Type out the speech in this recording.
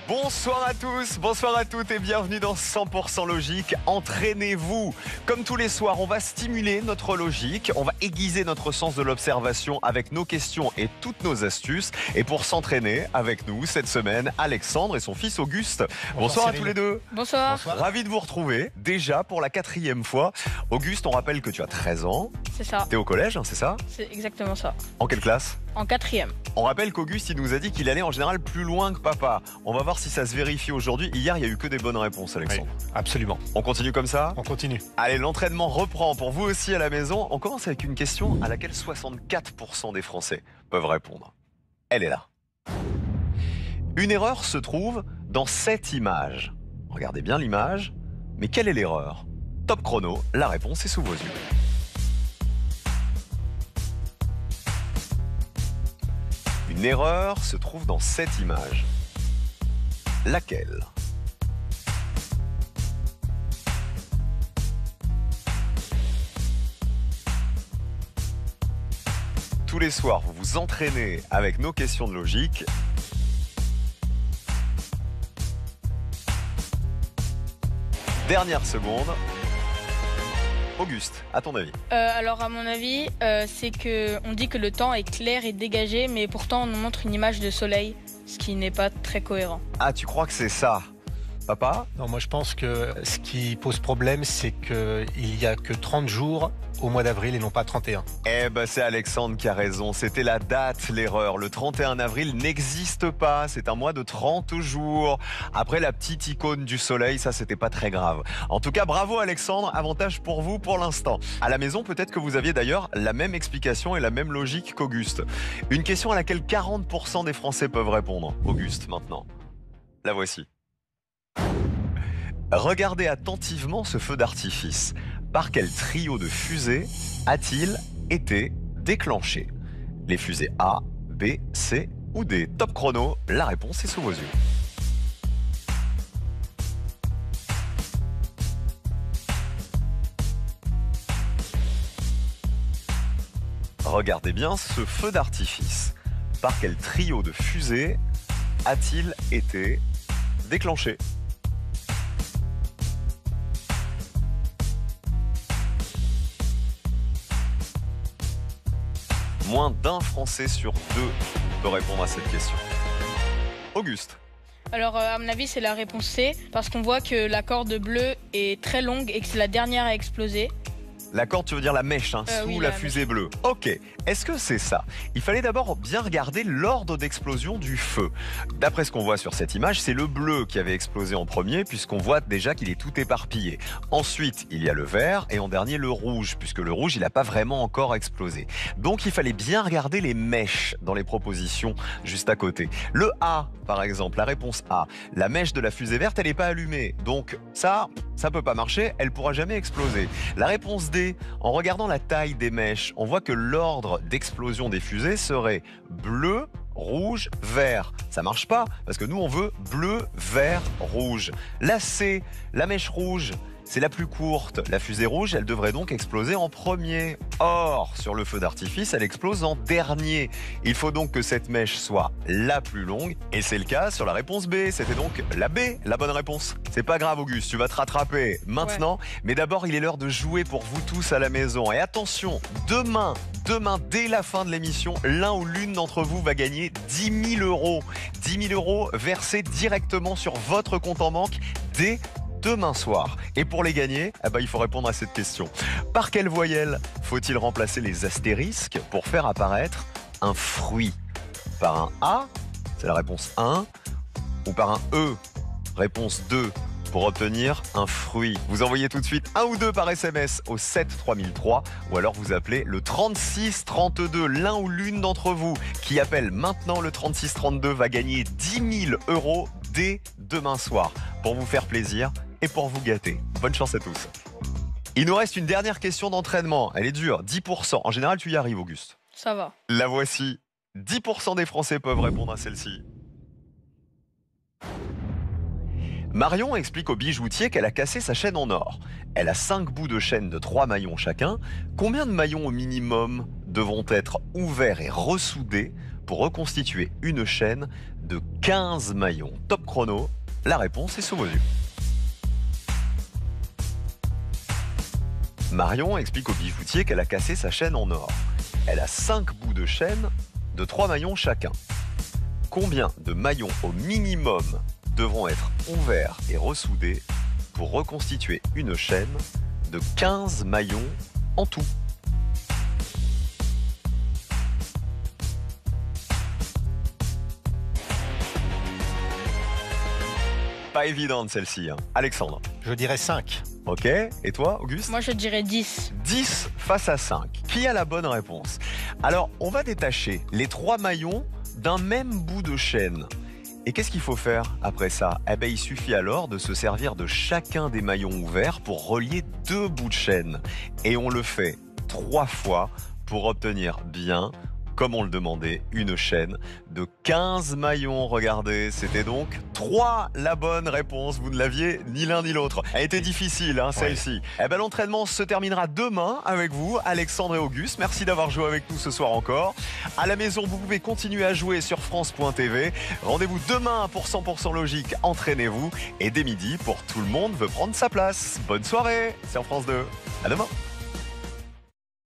Bonsoir à tous, bonsoir à toutes et bienvenue dans 100% Logique. Entraînez-vous. Comme tous les soirs, on va stimuler notre logique, on va aiguiser notre sens de l'observation avec nos questions et toutes nos astuces. Et pour s'entraîner avec nous cette semaine, Alexandre et son fils Auguste. Bonsoir à tous les deux. Bonsoir. Ravi de vous retrouver, déjà pour la 4e fois. Auguste, on rappelle que tu as 13 ans. C'est ça. T'es au collège, hein, c'est ça? C'est exactement ça. En quelle classe? En 4e. On rappelle qu'Auguste, il nous a dit qu'il allait en général plus loin que papa. On va voir si ça se vérifie aujourd'hui. Hier, il n'y a eu que des bonnes réponses, Alexandre. Oui, absolument. On continue comme ça? On continue. Allez, l'entraînement reprend pour vous aussi à la maison. On commence avec une question à laquelle 64% des Français peuvent répondre. Elle est là. Une erreur se trouve dans cette image. Regardez bien l'image. Mais quelle est l'erreur? Top chrono, la réponse est sous vos yeux. Une erreur se trouve dans cette image. Laquelle? Tous les soirs, vous vous entraînez avec nos questions de logique. Dernière seconde. Auguste, à ton avis? Alors à mon avis, c'est que on dit que le temps est clair et dégagé, mais pourtant on nous montre une image de soleil, ce qui n'est pas très cohérent. Ah, tu crois que c'est ça? Papa? Non, moi je pense que ce qui pose problème, c'est qu'il n'y a que 30 jours au mois d'avril et non pas 31. Eh ben c'est Alexandre qui a raison, c'était la date l'erreur. Le 31 avril n'existe pas, c'est un mois de 30 jours. Après la petite icône du soleil, ça c'était pas très grave. En tout cas, bravo Alexandre, avantage pour vous pour l'instant. À la maison, peut-être que vous aviez d'ailleurs la même explication et la même logique qu'Auguste. Une question à laquelle 40% des Français peuvent répondre. Auguste, maintenant. La voici. Regardez attentivement ce feu d'artifice. Par quel trio de fusées a-t-il été déclenché? Les fusées A, B, C ou D? Top chrono, la réponse est sous vos yeux. Regardez bien ce feu d'artifice. Par quel trio de fusées a-t-il été déclenché? Moins d'un Français sur deux peut répondre à cette question. Auguste. Alors à mon avis, c'est la réponse C, parce qu'on voit que la corde bleue est très longue et que c'est la dernière à exploser. La corde, tu veux dire la mèche, hein, sous oui, la la fusée bleue. Ok, est-ce que c'est ça? Il fallait d'abord bien regarder l'ordre d'explosion du feu. D'après ce qu'on voit sur cette image, c'est le bleu qui avait explosé en premier, puisqu'on voit déjà qu'il est tout éparpillé. Ensuite, il y a le vert et en dernier le rouge, puisque le rouge, il n'a pas vraiment encore explosé. Donc il fallait bien regarder les mèches dans les propositions juste à côté. Le A, par exemple, la réponse A, la mèche de la fusée verte, elle n'est pas allumée. Donc ça peut pas marcher, elle pourra jamais exploser. La réponse D, en regardant la taille des mèches, on voit que l'ordre d'explosion des fusées serait bleu, rouge, vert. Ça marche pas, parce que nous on veut bleu, vert, rouge. La C, la mèche rouge, c'est la plus courte. La fusée rouge, elle devrait donc exploser en premier. Or, sur le feu d'artifice, elle explose en dernier. Il faut donc que cette mèche soit la plus longue. Et c'est le cas sur la réponse B. C'était donc la B, la bonne réponse. C'est pas grave, Auguste, tu vas te rattraper maintenant. Ouais. Mais d'abord, il est l'heure de jouer pour vous tous à la maison. Et attention, demain, dès la fin de l'émission, l'un ou l'une d'entre vous va gagner 10 000 euros. 10 000 euros versés directement sur votre compte en banque dès demain soir. Et pour les gagner, il faut répondre à cette question. Par quelle voyelle faut-il remplacer les astérisques pour faire apparaître un fruit? Par un A, c'est la réponse 1, ou par un E, réponse 2, pour obtenir un fruit. Vous envoyez tout de suite 1 ou 2 par SMS au 7 3003 ou alors vous appelez le 36 32. L'un ou l'une d'entre vous qui appelle maintenant le 36 32 va gagner 10 000 euros dès demain soir pour vous faire plaisir et pour vous gâter. Bonne chance à tous. Il nous reste une dernière question d'entraînement. Elle est dure, 10%. En général, tu y arrives, Auguste. Ça va. La voici. 10% des Français peuvent répondre à celle-ci. Marion explique au bijoutier qu'elle a cassé sa chaîne en or. Elle a 5 bouts de chaîne de 3 maillons chacun. Combien de maillons au minimum devront être ouverts et ressoudés pour reconstituer une chaîne de 15 maillons. Top chrono, la réponse est sous vos yeux. Marion explique au bijoutier qu'elle a cassé sa chaîne en or. Elle a 5 bouts de chaîne de 3 maillons chacun. Combien de maillons au minimum devront être ouverts et ressoudés pour reconstituer une chaîne de 15 maillons en tout? Pas évidente celle-ci, hein. Alexandre. Je dirais 5. Ok, et toi, Auguste? Moi, je dirais 10. 10 face à 5. Qui a la bonne réponse? Alors, on va détacher les 3 maillons d'un même bout de chaîne. Et qu'est-ce qu'il faut faire après ça? Eh bien, il suffit alors de se servir de chacun des maillons ouverts pour relier 2 bouts de chaîne. Et on le fait 3 fois pour obtenir bien, comme on le demandait, une chaîne de 15 maillons. Regardez, c'était donc 3 la bonne réponse. Vous ne l'aviez ni l'un ni l'autre. Elle était difficile, hein, celle-ci. Eh ben, l'entraînement se terminera demain avec vous, Alexandre et Auguste. Merci d'avoir joué avec nous ce soir encore. À la maison, vous pouvez continuer à jouer sur France.tv. Rendez-vous demain pour 100% logique. Entraînez-vous. Et dès midi, pour Tout le monde veut prendre sa place. Bonne soirée sur France 2. À demain.